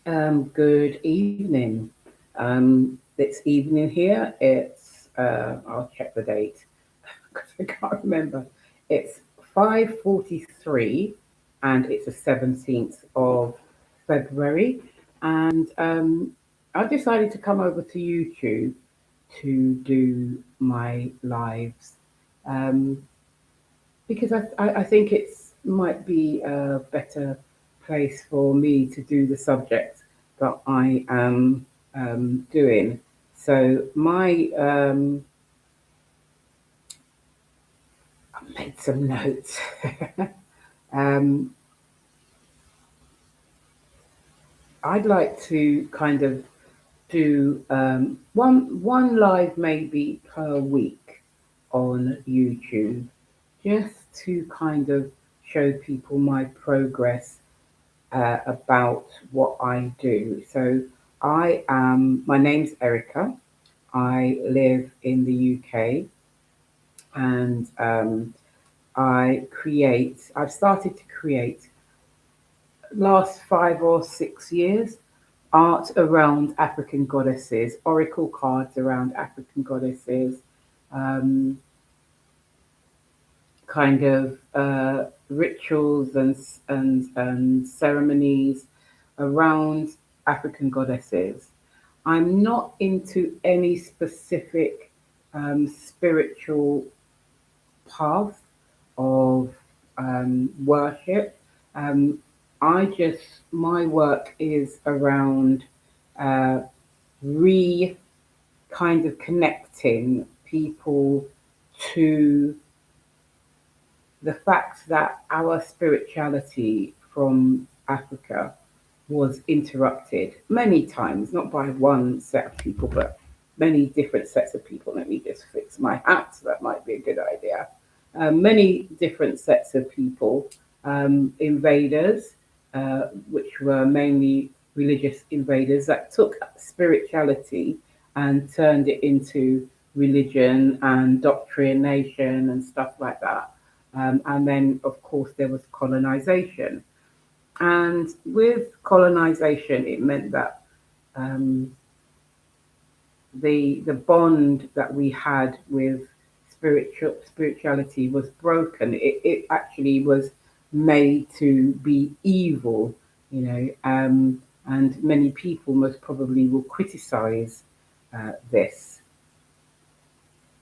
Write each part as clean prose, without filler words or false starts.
Good evening. It's evening here. I'll check the date because I can't remember. It's 5:43 and it's the 17th of February. And I decided to come over to YouTube to do my lives um, because I think it's might be a better place for me to do the subject that I am doing. So I made some notes. um, I'd like to kind of do one live maybe per week on YouTube, just to kind of show people my progress about what I do. So my name's Erica. I live in the UK and I've started to create last 5 or 6 years art around African goddesses, oracle cards around African goddesses, um, kind of rituals and ceremonies around African goddesses. I'm not into any specific spiritual path of worship. Um, my work is around uh, re kind of connecting people to the fact that our spirituality from Africa was interrupted many times, not by one set of people, but many different sets of people. Let me just fix my hat, so that might be a good idea. Many different sets of people, invaders, which were mainly religious invaders that took spirituality and turned it into religion and doctrination and stuff like that. And then, of course, there was colonization. And with colonization, it meant that um, the bond that we had with spirituality was broken. It actually was made to be evil, you know, and many people most probably will criticize this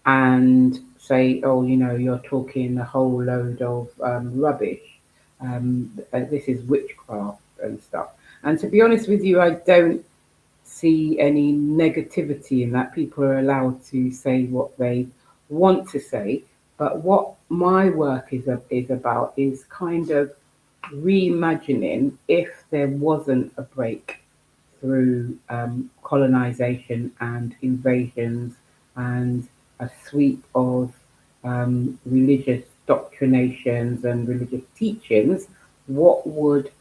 and say, oh, you know, you're talking a whole load of rubbish. This is witchcraft and stuff. And to be honest with you, I don't see any negativity in that. People are allowed to say what they want to say. But what my work is about is kind of reimagining if there wasn't a break through colonization and invasions and a sweep of religious doctrinations and religious teachings, what would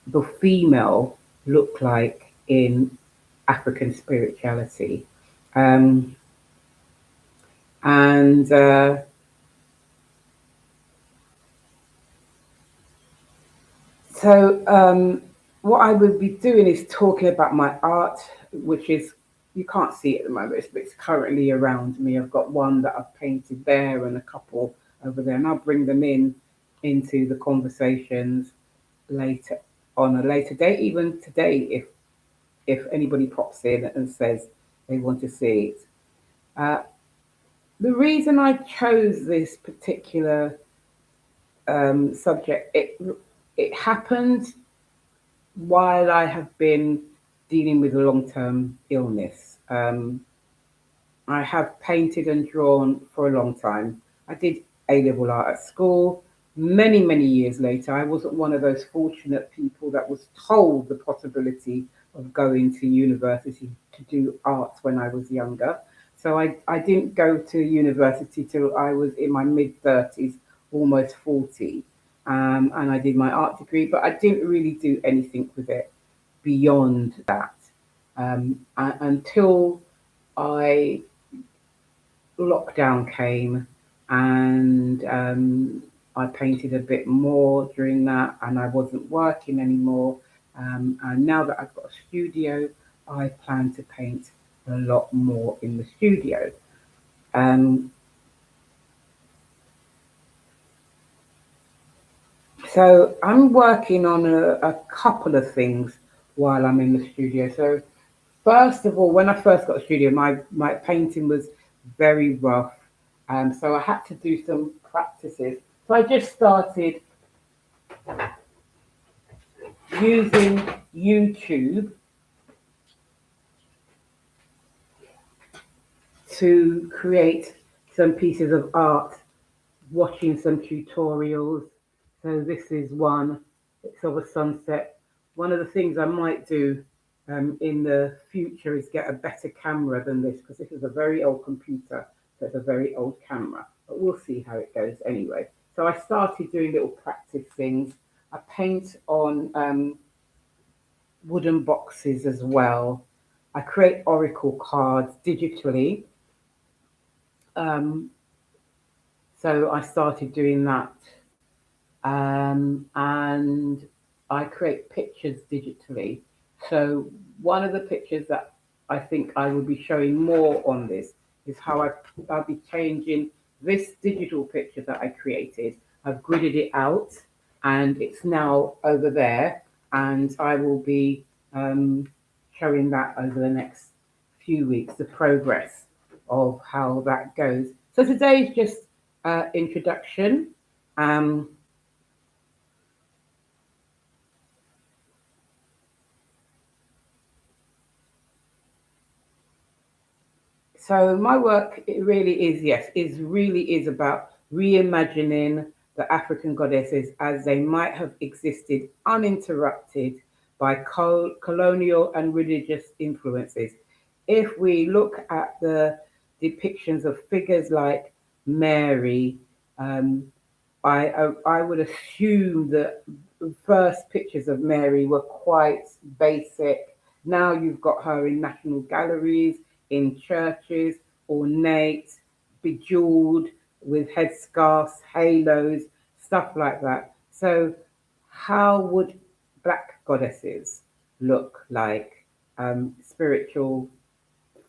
the female look like in African spirituality? Um, and so, what I would be doing is talking about my art, which is, you can't see it at the moment, but it's currently around me. I've got one that I've painted there and a couple over there, and I'll bring them into the conversations later on a later date, even today, if anybody pops in and says they want to see it. Uh, the reason I chose this particular subject, it happened while I have been dealing with a long term illness. I have painted and drawn for a long time. I did A level art at school. Many years later, I wasn't one of those fortunate people that was told the possibility of going to university to do art when I was younger. So I didn't go to university till I was in my mid 30s, almost 40. And I did my art degree, but I didn't really do anything with it beyond that until I lockdown came and I painted a bit more during that and I wasn't working anymore And now that I've got a studio, I plan to paint a lot more in the studio. Um, so I'm working on a couple of things while I'm in the studio. So first of all, when I first got a studio, my painting was very rough. So I had to do some practices. So I just started using YouTube to create some pieces of art, watching some tutorials. So this is one, it's of a sunset. One of the things I might do in the future is get a better camera than this, because this is a very old computer, so it's a very old camera, but we'll see how it goes anyway. So I started doing little practice things. I paint on wooden boxes as well. I create oracle cards digitally. Um, so I started doing that. And I create pictures digitally. So one of the pictures that I think I will be showing more on this is how I'll be changing this digital picture that I created. I've gridded it out and it's now over there, and I will be showing that over the next few weeks, the progress of how that goes. So today is just introduction. Um, So my work, it really is, yes, is really is about reimagining the African goddesses as they might have existed uninterrupted by colonial and religious influences. If we look at the depictions of figures like Mary, um, I would assume that the first pictures of Mary were quite basic. Now you've got her in national galleries, in churches, ornate, bejeweled, with headscarves, halos, stuff like that. So, how would black goddesses look like? Spiritual,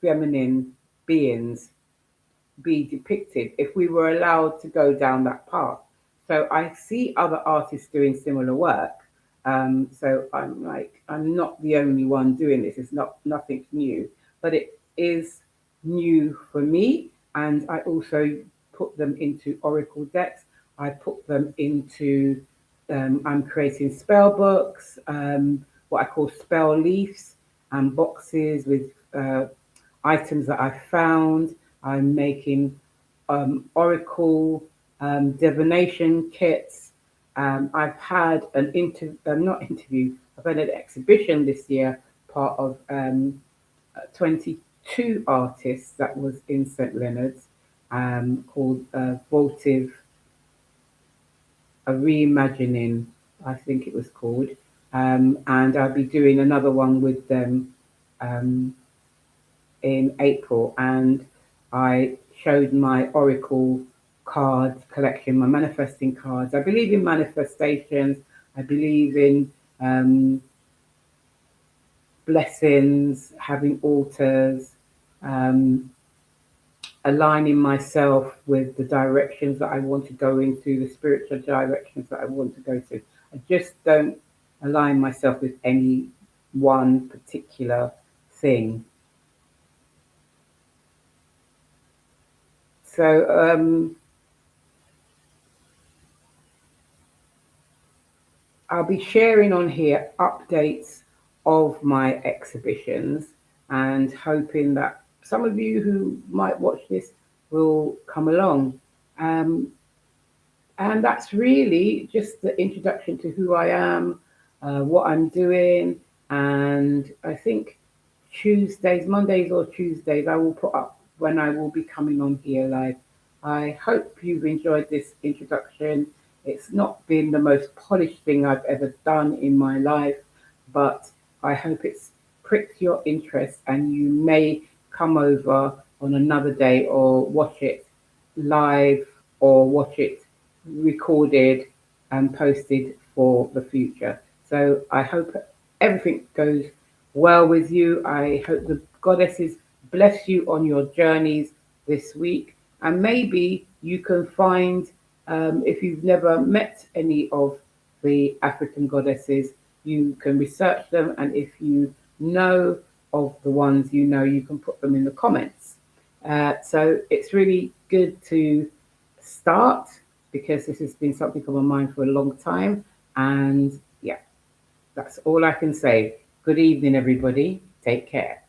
feminine beings be depicted if we were allowed to go down that path. So I see other artists doing similar work. So I'm like, I'm not the only one doing this. It's not nothing new, but it is new for me. And I also put them into oracle decks. I put them into. I'm creating spell books, what I call spell leaves, and boxes with items that I found. I'm making oracle divination kits. I've had an not interview, I've had an exhibition this year, part of 22 artists that was in St. Leonard's, called Votive, a Reimagining, I think it was called. And I'll be doing another one with them um, in April, and I showed my oracle cards collection, my manifesting cards. I believe in manifestations. I believe in blessings, having altars, um, aligning myself with the directions that I want to go into, the spiritual directions that I want to go to. I just don't align myself with any one particular thing. So I'll be sharing on here updates of my exhibitions, and hoping that some of you who might watch this will come along. Um, and that's really just the introduction to who I am, what I'm doing. And I think Tuesdays, Mondays or Tuesdays, I will put up when I will be coming on here live. I hope you've enjoyed this introduction. It's not been the most polished thing I've ever done in my life, but I hope it's pricked your interest and you may come over on another day or watch it live or watch it recorded and posted for the future. So I hope everything goes well with you. I hope the goddesses bless you on your journeys this week. And maybe you can find, if you've never met any of the African goddesses, you can research them. And if you know of the ones you know, you can put them in the comments. So it's really good to start because this has been something on my mind for a long time. And yeah, that's all I can say. Good evening, everybody. Take care.